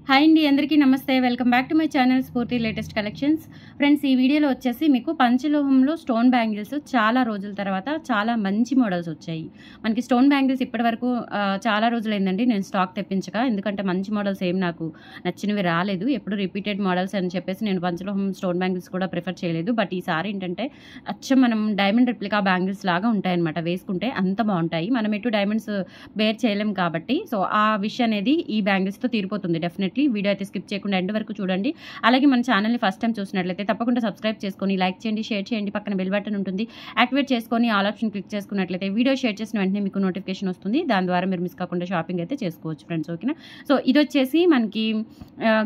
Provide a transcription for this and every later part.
Hi అండి, అందరికీ నమస్తే. Welcome back to my channel స్ఫూర్తి లేటెస్ట్ కలెక్షన్స్. ఫ్రెండ్స్, ఈ వీడియోలో వచ్చేసి మీకు పంచలోహంలో స్టోన్ బ్యాంగిల్స్ చాలా రోజుల తర్వాత చాలా మంచి మోడల్స్ వచ్చాయి. మనకి స్టోన్ బ్యాంగిల్స్ ఇప్పటివరకు చాలా రోజులైందండి నేను స్టాక్ తెప్పించక. ఎందుకంటే మంచి మోడల్స్ ఏం నాకు నచ్చినవి రాలేదు. ఎప్పుడు రిపీటెడ్ మోడల్స్ అని చెప్పేసి నేను పంచలోహం స్టోన్ బ్యాంగిల్స్ కూడా ప్రిఫర్ చేయలేదు. బట్ ఈసారి ఏంటంటే అచ్చం మనం డైమండ్ రిప్లికా బ్యాంగిల్స్ లాగా ఉంటాయన్నమాట. వేసుకుంటే అంత బాగుంటాయి. మనం ఎటు డైమండ్స్ బేర్ చేయలేం కాబట్టి సో ఆ విష్ అనేది ఈ బ్యాంగిల్స్తో తీరిపోతుంది డెఫినెట్లీ. వీడియో అయితే స్కిప్ చేయకుండా ఎండ్ వరకు చూడండి. అలాగే మన ఛానల్ని ఫస్ట్ టైం చూసినట్లయితే తప్పకుండా సబ్స్క్రైబ్ చేసుకొని లైక్ చేయండి, షేర్ చేయండి. పక్కన బెల్ బటన్ ఉంటుంది, యాక్టివేట్ చేసుకొని ఆల్ ఆప్షన్ క్లిక్ చేసుకున్నట్లయితే వీడియో షేర్ చేసిన వెంటనే మీకు నోటిఫికేషన్ వస్తుంది. దాని ద్వారా మీరు మిస్ కాకుండా షాపింగ్ అయితే చేసుకోవచ్చు ఫ్రెండ్స్. ఓకేనా? సో ఇది వచ్చేసి మనకి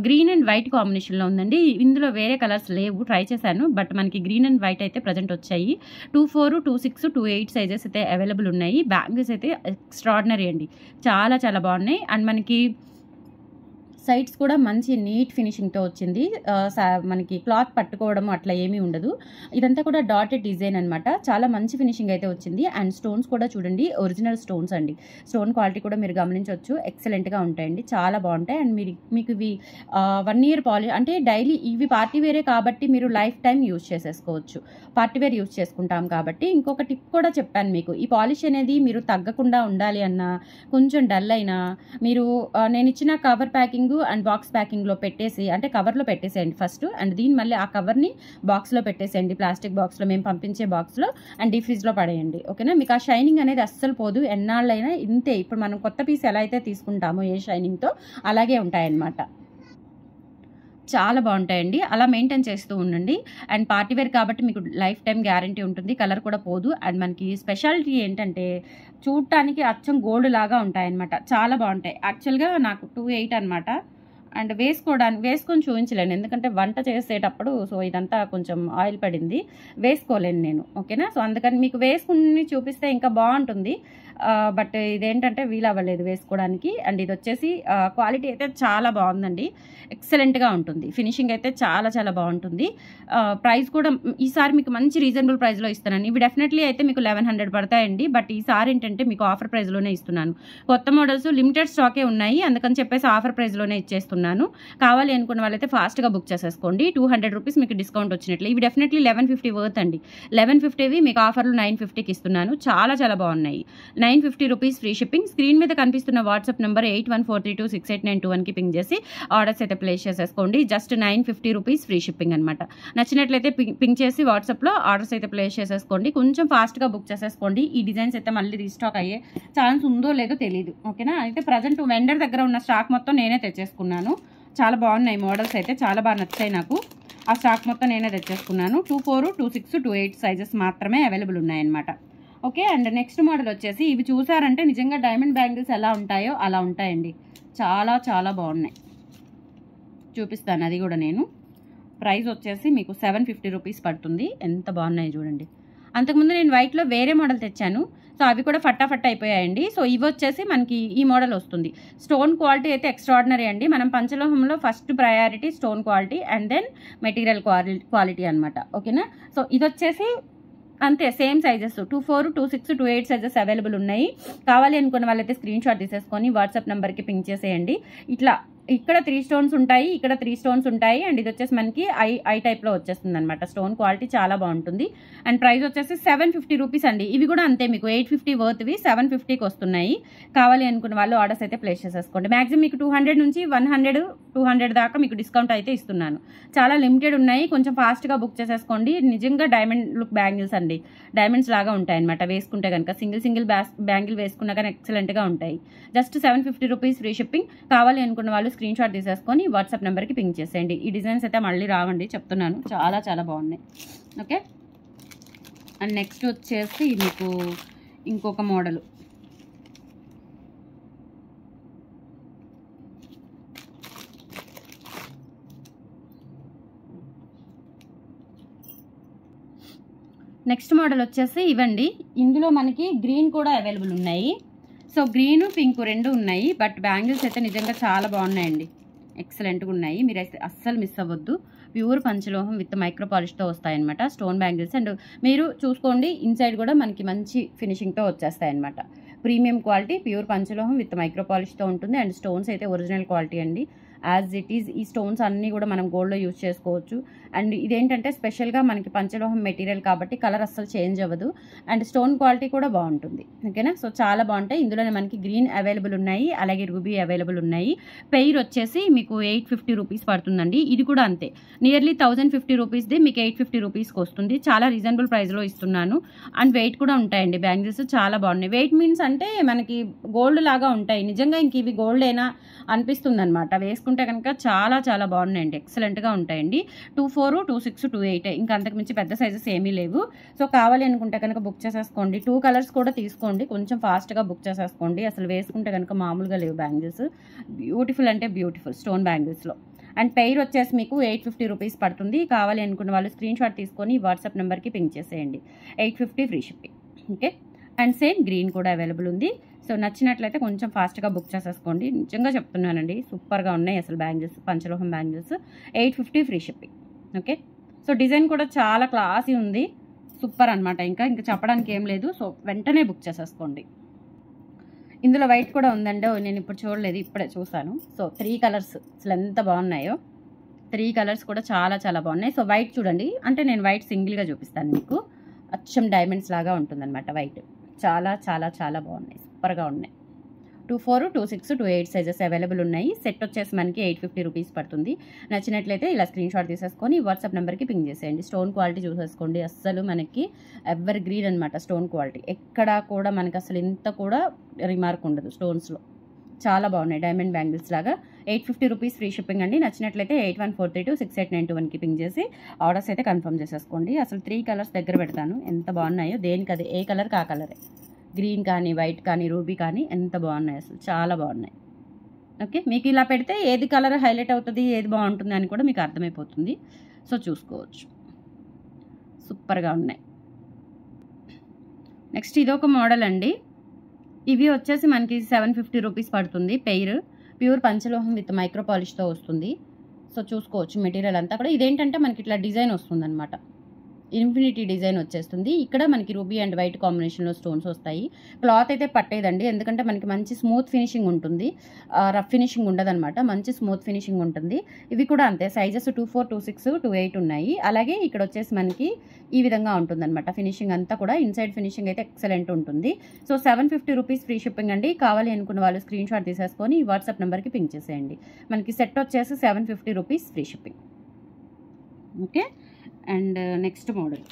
గ్రీన్ అండ్ వైట్ కాంబినేషన్లో ఉందండి. ఇందులో వేరే కలర్స్ లేవు, ట్రై చేశాను. బట్ మనకి గ్రీన్ అండ్ వైట్ అయితే ప్రజెంట్ వచ్చాయి. 24, 26, 28 సైజెస్ అయితే అవైలబుల్ ఉన్నాయి. బ్యాంగిల్స్ అయితే ఎక్స్ట్రాడినరీ అండి, చాలా చాలా బాగున్నాయి. అండ్ మనకి సైడ్స్ కూడా మంచి నీట్ ఫినిషింగ్తో వచ్చింది. మనకి క్లాత్ పట్టుకోవడం అట్లా ఏమీ ఉండదు. ఇదంతా కూడా డాటెడ్ డిజైన్ అనమాట. చాలా మంచి ఫినిషింగ్ అయితే వచ్చింది. అండ్ స్టోన్స్ కూడా చూడండి, ఒరిజినల్ స్టోన్స్ అండి. స్టోన్ క్వాలిటీ కూడా మీరు గమనించవచ్చు, ఎక్సలెంట్గా ఉంటాయండి, చాలా బాగుంటాయి. అండ్ మీకు ఇవి 1 year పాలిష్ అంటే డైలీ ఇవి పార్టీ వేరే కాబట్టి మీరు లైఫ్ టైం యూజ్ చేసేసుకోవచ్చు. పార్టీ వేర్ యూజ్ చేసుకుంటాం కాబట్టి. ఇంకొక టిప్ కూడా చెప్పాను మీకు, ఈ పాలిష్ అనేది మీరు తగ్గకుండా ఉండాలి అన్నా, కొంచెం డల్ అయినా మీరు నేను ఇచ్చిన కవర్ ప్యాకింగ్ అండ్ బాక్స్ ప్యాకింగ్లో పెట్టేసి, అంటే కవర్లో పెట్టేసేయండి ఫస్ట్. అండ్ దీన్ని మళ్ళీ ఆ కవర్ని బాక్స్లో పెట్టేసేయండి, ప్లాస్టిక్ బాక్స్లో, మేము పంపించే బాక్స్లో. అండ్ డీప్ ఫ్రిడ్జ్లో పడేయండి. ఓకేనా? మీకు ఆ షైనింగ్ అనేది అస్సలు పోదు, ఎన్నాళ్ళైనా ఇంతే. ఇప్పుడు మనం కొత్త పీస్ ఎలా అయితే తీసుకుంటామో ఏ షైనింగ్తో అలాగే ఉంటాయన్నమాట. చాలా బాగుంటాయండి, అలా మెయింటైన్ చేస్తూ ఉండండి. అండ్ పార్టీ వేర్ కాబట్టి మీకు లైఫ్ టైం గ్యారంటీ ఉంటుంది, కలర్ కూడా పోదు. అండ్ మనకి స్పెషాలిటీ ఏంటంటే చూడటానికి అచ్చం గోల్డ్ లాగా ఉంటాయన్నమాట, చాలా బాగుంటాయి. యాక్చువల్గా నాకు 28 అనమాట. అండ్ వేసుకొని చూపించలేను, ఎందుకంటే వంట చేసేటప్పుడు సో ఇదంతా కొంచెం ఆయిల్ పడింది, వేసుకోలేను నేను. ఓకేనా? సో అందుకని మీకు వేసుకుని చూపిస్తే ఇంకా బాగుంటుంది. బట్ ఇదేంటంటే వీలు అవ్వలేదు వేసుకోవడానికి. అండ్ ఇది వచ్చేసి క్వాలిటీ అయితే చాలా బాగుందండి, ఎక్సలెంట్గా ఉంటుంది. ఫినిషింగ్ అయితే చాలా చాలా బాగుంటుంది. ప్రైస్ కూడా ఈసారి మీకు మంచి రీజనబుల్ ప్రైస్లో ఇస్తున్నాను. ఇవి డెఫినెట్లీ అయితే మీకు 1100 పడతాయండి. బట్ ఈసారి ఏంటంటే మీకు ఆఫర్ ప్రైస్లోనే ఇస్తున్నాను. కొత్త మోడల్స్ లిమిటెడ్ స్టాకే ఉన్నాయి, అందుకని చెప్పేసి ఆఫర్ ప్రైస్లోనే ఇచ్చేస్తున్నాను. కావాలి అనుకున్న వాళ్ళైతే ఫాస్ట్గా బుక్ చేసేసుకోండి. 200 రూపీస్ మీకు డిస్కౌంట్ వచ్చినట్లు. ఇవి డెఫినెట్లీ 1150 వర్త్ అండి. 1150వి మీకు ఆఫర్లు 950కి ఇస్తున్నాను. చాలా చాలా బాగున్నాయి. 950 రూపీస్ ఫ్రీ షిప్పింగ్. స్క్రీన్ మీద కనిపిస్తున్న వాట్సాప్ నెంబర్ 8143268921కి పింగ్ చేసి ఆర్డర్స్ అయితే ప్లేస్ చేసేసుకోండి. జస్ట్ 950 రూపీస్ ఫ్రీ షిప్పింగ్ అనమాట. నచ్చినట్లయితే పింగ్ చేసి వాట్సాప్లో ఆర్డర్స్ అయితే ప్లేస్ చేసేసుకోండి. కొంచెం ఫాస్ట్గా బుక్ చేసేసుకోండి. ఈ డిజైన్స్ అయితే మళ్ళీ రీస్టాక్ అయ్యే ఛాన్స్ ఉందో లేదో తెలియదు. ఓకేనా? అయితే ప్రజెంట్ వెండర్ దగ్గర ఉన్న స్టాక్ మొత్తం నేనే తెచ్చేసుకున్నాను. చాలా బాగున్నాయి మోడల్స్ అయితే, చాలా బాగా నచ్చాయి నాకు. ఆ స్టాక్ మొత్తం నేనే తెచ్చేసుకున్నాను. 24, 26, 28 సైజెస్ మాత్రమే అవైలబుల్ ఉన్నాయన్నమాట. ఓకే. అండ్ నెక్స్ట్ మోడల్ వచ్చేసి ఇవి చూసారంటే నిజంగా డైమండ్ బ్యాంగిల్స్ ఎలా ఉంటాయో అలా ఉంటాయండి, చాలా చాలా బాగున్నాయి. చూపిస్తాను అది కూడా నేను. ప్రైస్ వచ్చేసి మీకు 750 రూపీస్ పడుతుంది. ఎంత బాగున్నాయి చూడండి. అంతకుముందు నేను వైట్లో వేరే మోడల్ తెచ్చాను, సో అవి కూడా ఫటాఫట్ అయిపోయాయండి. సో ఇవి వచ్చేసి మనకి ఈ మోడల్ వస్తుంది. స్టోన్ క్వాలిటీ అయితే ఎక్స్ట్రాడినరీ అండి. మనం పంచలోహంలో first priority stone quality and then material quality అనమాట. ఓకేనా? సో ఇది వచ్చేసి అంతే, సేమ్ సైజెస్ 24, 26, 28 సైజెస్ అవైలబుల్ ఉన్నాయి. కావాలి అనుకున్న వాళ్ళైతే స్క్రీన్ షాట్ తీసేసుకొని వాట్సాప్ నెంబర్కి పింక్ చేసేయండి. ఇట్లా ఇక్కడ 3 స్టోన్స్ ఉంటాయి, ఇక్కడ 3 స్టోన్స్ ఉంటాయి. అండ్ ఇది వచ్చేసి మనకి ఐ టైప్లో వచ్చేస్తుంది అనమాట. స్టోన్ క్వాలిటీ చాలా బాగుంటుంది. అండ్ ప్రైస్ వచ్చేసి 750 రూపీస్ అండి. ఇవి కూడా అంతే, మీకు 850 వర్త్వి 750కి వస్తున్నాయి. కావాలి అనుకున్న వాళ్ళు ఆర్డర్స్ అయితే ప్లేస్ చేసేసుకోండి. మ్యాక్సిమం మీకు 200 నుంచి 100, 200 దాకా మీకు డిస్కౌంట్ అయితే ఇస్తున్నాను. చాలా లిమిటెడ్ ఉన్నాయి, కొంచెం ఫాస్ట్గా బుక్ చేసేసుకోండి. నిజంగా డైమండ్ లుక్ బ్యాంగిల్స్ అండి, డైమండ్స్ లాగా ఉంటాయి అనమాట. వేసుకుంటే కనుక సింగిల్ బ్యాంగిల్ వేసుకున్నా కానీ ఎక్సలెంట్గా ఉంటాయి. Just 750 rupees free shipping. కావాలి అనుకున్న వాళ్ళు స్క్రీన్ షాట్ తీసేసుకొని వాట్సాప్ నెంబర్కి పింక్ చేసేయండి. ఈ డిజైన్స్ అయితే మళ్ళీ రావండి, చెప్తున్నాను, చాలా చాలా బాగున్నాయి. ఓకే. అండ్ నెక్స్ట్ వచ్చేసి మీకు ఇంకొక మోడల్. నెక్స్ట్ మోడల్ వచ్చేసి ఇవ్వండి. ఇందులో మనకి గ్రీన్ కూడా అవైలబుల్ ఉన్నాయి. సో గ్రీన్, పింక్ రెండు ఉన్నాయి. బట్ బ్యాంగిల్స్ అయితే నిజంగా చాలా బాగున్నాయండి, ఎక్సలెంట్గా ఉన్నాయి. మీరైతే అస్సలు మిస్ అవ్వద్దు. ప్యూర్ పంచలోహం విత్ మైక్రో పాలిష్తో వస్తాయన్నమాట స్టోన్ బ్యాంగిల్స్. అండ్ మీరు చూసుకోండి, ఇన్సైడ్ కూడా మనకి మంచి ఫినిషింగ్తో వచ్చేస్తాయన్నమాట. ప్రీమియం క్వాలిటీ ప్యూర్ పంచలోహం విత్ మైక్రో పాలిష్తో ఉంటుంది. అండ్ స్టోన్స్ అయితే ఒరిజినల్ క్వాలిటీ అండి. యాజ్ ఇట్ ఈజ్ ఈ స్టోన్స్ అన్నీ కూడా మనం గోల్డ్లో యూజ్ చేసుకోవచ్చు. అండ్ ఇదేంటంటే స్పెషల్గా మనకి పంచలోహం మెటీరియల్ కాబట్టి కలర్ అస్సలు చేంజ్ అవ్వదు. అండ్ స్టోన్ క్వాలిటీ కూడా బాగుంటుంది. ఓకేనా, సో చాలా బాగుంటాయి. ఇందులోనే మనకి గ్రీన్ అవైలబుల్ ఉన్నాయి, అలాగే రూబీ అవైలబుల్ ఉన్నాయి. పెయిర్ వచ్చేసి మీకు 850 రూపీస్ పడుతుందండి. ఇది కూడా అంతే, నియర్లీ 1050 రూపీస్ది మీకు 850 రూపీస్కి వస్తుంది. చాలా రీజనబుల్ ప్రైస్లో ఇస్తున్నాను. అండ్ వెయిట్ కూడా ఉంటాయండి బ్యాంగిల్స్, చాలా బాగున్నాయి. వెయిట్ మీన్స్ అంటే మనకి గోల్డ్ లాగా ఉంటాయి. నిజంగా ఇంక ఇవి గోల్డేనా అనిపిస్తుంది అనమాట. వేసుకుంటే కనుక చాలా చాలా బాగున్నాయండి, ఎక్సలెంట్గా ఉంటాయండి. 24, 26, 28 ఇంకా అంతకుమించి పెద్ద సైజెస్ ఏమీ లేవు. సో కావాలి అనుకుంటే కనుక బుక్ చేసేసుకోండి. 2 కలర్స్ కూడా తీసుకోండి, కొంచెం ఫాస్ట్గా బుక్ చేసేసుకోండి. అసలు వేసుకుంటే కనుక మామూలుగా లేవు బ్యాంగిల్స్. బ్యూటిఫుల్ అంటే బ్యూటిఫుల్ స్టోన్ బ్యాంగిల్స్లో. అండ్ పెయిర్ వచ్చేసి మీకు 850 రూపీస్ పడుతుంది. కావాలి అనుకున్న వాళ్ళు స్క్రీన్ షాట్ తీసుకొని వాట్సాప్ నెంబర్కి పింక్ చేసేయండి. 850 free shipping. Okay, and same green కూడా అవైలబుల్ ఉంది. సో నచ్చినట్లయితే కొంచెం ఫాస్ట్గా బుక్ చేసేసుకోండి. నిజంగా చెప్తున్నానండి, సూపర్గా ఉన్నాయి అసలు బ్యాంగిల్స్, పంచలోహం bangles. 850 free shipping. Okay, so design కూడా చాలా క్లాసీ ఉంది, సూపర్ అనమాట. ఇంకా చెప్పడానికి ఏం లేదు. సో వెంటనే బుక్ చేసేసుకోండి. ఇందులో వైట్ కూడా ఉందండి, నేను ఇప్పుడు చూడలేదు, ఇప్పుడే చూసాను. సో 3 కలర్స్ అసలు ఎంత బాగున్నాయో. 3 కలర్స్ కూడా చాలా చాలా బాగున్నాయి. సో వైట్ చూడండి, అంటే నేను వైట్ సింగిల్గా చూపిస్తాను మీకు. అచ్చం డైమండ్స్ లాగా ఉంటుందన్నమాట వైట్. చాలా చాలా చాలా బాగున్నాయి, సూపర్గా ఉన్నాయి. 24, 26, 28 సైజెస్ అవైలబుల్ ఉన్నాయి. సెట్ వచ్చేసి మనకి 850 రూపీస్ పడుతుంది. నచ్చినట్లయితే ఇలా స్క్రీన్ షాట్ తీసేసుకొని వాట్సాప్ నెంబర్కి పింక్ చేసేయండి. స్టోన్ క్వాలిటీ చూసేసుకోండి, అస్సలు మనకి ఎవర్ గ్రీన్ అనమాట స్టోన్ క్వాలిటీ. ఎక్కడా కూడా మనకి అసలు ఇంత కూడా రిమార్క్ ఉండదు స్టోన్స్లో. చాలా బాగున్నాయి, డైమండ్ బ్యాంగిల్స్ లాగా. 850 రూపీస్ ఫ్రీ షిప్పింగ్ అండి. నచ్చినట్లయితే 8143268921కి పింక్ చేసి ఆర్డర్స్ అయితే కన్ఫర్మ్ చేసేసుకోండి. అసలు 3 కలర్స్ దగ్గర పెడతాను, ఎంత బాగున్నాయో. దేనికి అది ఏ కలర్కి ఆ కలరే. గ్రీన్ కానీ, వైట్ కానీ, రూబీ కానీ ఎంత బాగున్నాయి, అసలు చాలా బాగున్నాయి. ఓకే, మీకు ఇలా పెడితే ఏది కలర్ హైలైట్ అవుతుంది, ఏది బాగుంటుంది అని కూడా మీకు అర్థమైపోతుంది. సో చూసుకోవచ్చు, సూపర్గా ఉన్నాయి. నెక్స్ట్ ఇదొక మోడల్ అండి. ఇవి వచ్చేసి మనకి 750 రూపీస్ పడుతుంది. పెయిర్ ప్యూర్ పంచలోహం విత్ మైక్రో పాలిష్తో వస్తుంది. సో చూసుకోవచ్చు మెటీరియల్ అంతా కూడా. ఇదేంటంటే మనకి ఇట్లా డిజైన్ వస్తుంది అనమాట, ఇన్ఫినిటీ డిజైన్ వచ్చేస్తుంది. ఇక్కడ మనకి రూబీ అండ్ వైట్ కాంబినేషన్లో స్టోన్స్ వస్తాయి. క్లాత్ అయితే పట్టేదండి, ఎందుకంటే మనకి మంచి స్మూత్ ఫినిషింగ్ ఉంటుంది, రఫ్ ఫినిషింగ్ ఉండదన్నమాట, మంచి స్మూత్ ఫినిషింగ్ ఉంటుంది. ఇవి కూడా అంతే, సైజెస్ 24, 26, 28 ఉన్నాయి. అలాగే ఇక్కడ వచ్చేసి మనకి ఈ విధంగా ఉంటుందన్నమాట ఫినిషింగ్ అంతా కూడా. ఇన్సైడ్ ఫినిషింగ్ అయితే ఎక్సలెంట్ ఉంటుంది. సో 750 రూపీస్ ఫ్రీ షిప్పింగ్ అండి. కావాలి అనుకున్న వాళ్ళు స్క్రీన్ షాట్ తీసేసుకొని వాట్సాప్ నెంబర్కి పింక్ చేసేయండి. మనకి సెట్ వచ్చేసి 750 rupees free shipping. Okay, and next model.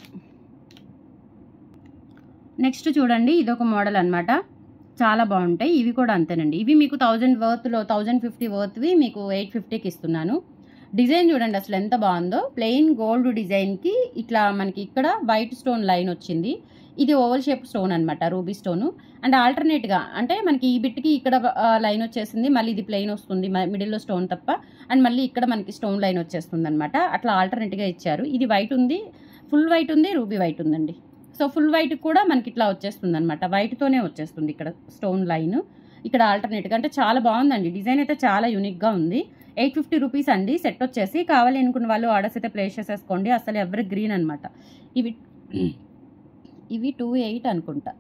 Next చూడండి, ఇదొక మోడల్ అనమాట, చాలా బాగుంటాయి. ఇవి కూడా అంతేనండి. ఇవి మీకు 1000 వర్త్లో 1050 వర్త్వి మీకు 850కి ఇస్తున్నాను. డిజైన్ చూడండి అసలు ఎంత బాగుందో. ప్లెయిన్ గోల్డ్ డిజైన్కి ఇట్లా మనకి ఇక్కడ వైట్ స్టోన్ లైన్ వచ్చింది. ఇది ఓవల్ షేప్ స్టోన్ అనమాట, రూబీ స్టోను. అండ్ ఆల్టర్నేట్గా అంటే మనకి ఈ బిట్కి ఇక్కడ లైన్ వచ్చేసింది, మళ్ళీ ఇది ప్లెయిన్ వస్తుంది మిడిల్లో స్టోన్ తప్ప. అండ్ మళ్ళీ ఇక్కడ మనకి స్టోన్ లైన్ వచ్చేస్తుంది అనమాట. అట్లా ఆల్టర్నేట్గా ఇచ్చారు. ఇది వైట్ ఉంది, ఫుల్ వైట్ ఉంది, రూబీ వైట్ ఉందండి. సో ఫుల్ వైట్ కూడా మనకి ఇట్లా వచ్చేస్తుంది అనమాట, వైట్తోనే వచ్చేస్తుంది ఇక్కడ స్టోన్ లైన్. ఇక్కడ ఆల్టర్నేట్గా అంటే చాలా బాగుందండి. డిజైన్ అయితే చాలా యూనిక్గా ఉంది. 850 రూపీస్ అండి. సెట్ వచ్చేసి కావాలి అనుకున్న వాళ్ళు ఆర్డర్స్ అయితే ప్లేస్ చేసేసుకోండి. అసలు ఎవరి గ్రీన్ అనమాట. ఇవి 28 అనుకుంటా.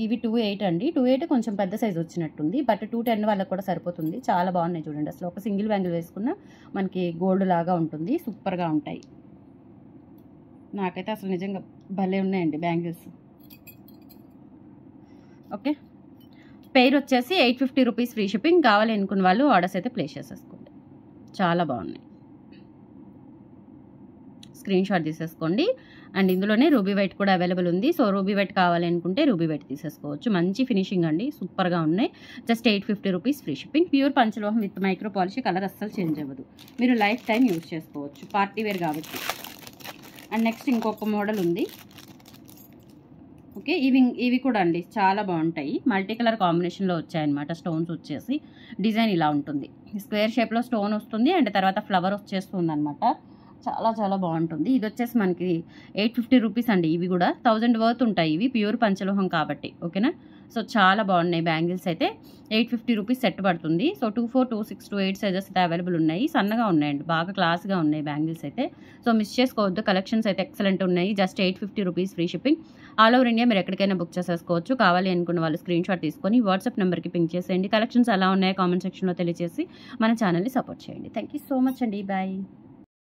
ఇవి 28 అండి. 28 కొంచెం పెద్ద సైజ్ వచ్చినట్టుంది, బట్ 210 వాళ్ళకి కూడా సరిపోతుంది. చాలా బాగున్నాయి చూడండి. అసలు ఒక సింగిల్ బ్యాంగిల్ వేసుకున్న మనకి గోల్డ్ లాగా ఉంటుంది, సూపర్గా ఉంటాయి. నాకైతే అసలు నిజంగా భలే ఉన్నాయండి బ్యాంగిల్స్. ఓకే, పెయిర్ వచ్చేసి 850 రూపీస్ ఫ్రీ షిప్పింగ్. కావాలి అనుకున్న వాళ్ళు ఆర్డర్స్ అయితే ప్లేస్ చేసేసుకోండి. చాలా బాగున్నాయి, స్క్రీన్ షాట్ తీసేసుకోండి. అండ్ ఇందులోనే రూబీ వైట్ కూడా అవైలబుల్ ఉంది. సో రూబీ వైట్ కావాలి అనుకుంటే రూబీ వైట్ తీసేసుకోవచ్చు. మంచి ఫినిషింగ్ అండి, సూపర్గా ఉన్నాయి. Just 850 rupees free shipping. Pure పంచలోహం విత్ మైక్రో పాలిష్, కలర్ అస్సలు చేంజ్ అవ్వదు, మీరు లైఫ్ టైం యూజ్ చేసుకోవచ్చు, పార్టీ వేర్ కాబట్టి. అండ్ నెక్స్ట్ ఇంకొక మోడల్ ఉంది. ఓకే, ఇవి కూడా అండి చాలా బాగుంటాయి. మల్టీ కలర్ కాంబినేషన్లో వచ్చాయన్నమాట. స్టోన్స్ వచ్చేసి డిజైన్ ఇలా ఉంటుంది, స్క్వేర్ షేప్లో స్టోన్ వస్తుంది అండ్ తర్వాత ఫ్లవర్ వచ్చేస్తుంది అనమాట. చాలా చాలా బాగుంటుంది. ఇది వచ్చేసి మనకి 850 రూపీస్ అండి. ఇవి కూడా 1000 వర్త్ ఉంటాయి. ఇవి ప్యూర్ పంచలోహం కాబట్టి. ఓకేనా, సో చాలా బాగున్నాయి బ్యాంగిల్స్ అయితే. 850 రూపీస్ సెట్ పడుతుంది. సో 2, 4, 2, 6, 2, 8 సైజెస్ అయితే అవైలబుల్ ఉన్నాయి. సన్నగా ఉన్నాయండి, బాగా క్లాస్గా ఉన్నాయి బ్యాంగిల్స్ అయితే. సో మిస్ చేసుకోవద్దు, కలెక్షన్స్ అయితే ఎక్సలెంట్ ఉన్నాయి. Just 850 rupees free shipping. All over India మీరు ఎక్కడికైనా బుక్ చేసేసుకోవచ్చు. కావాలి అనుకున్న వాళ్ళు స్క్రీన్ షాట్ తీసుకొని వాట్సాప్ నెంబర్కి పింక్ చేసేయండి. కలెక్షన్స్ ఎలా ఉన్నాయో కామెంట్ సెక్షన్లో తెలియజేసి మన ఛానల్ని సపోర్ట్ చేయండి. థ్యాంక్ యూ సో మచ్ అండి. బాయ్.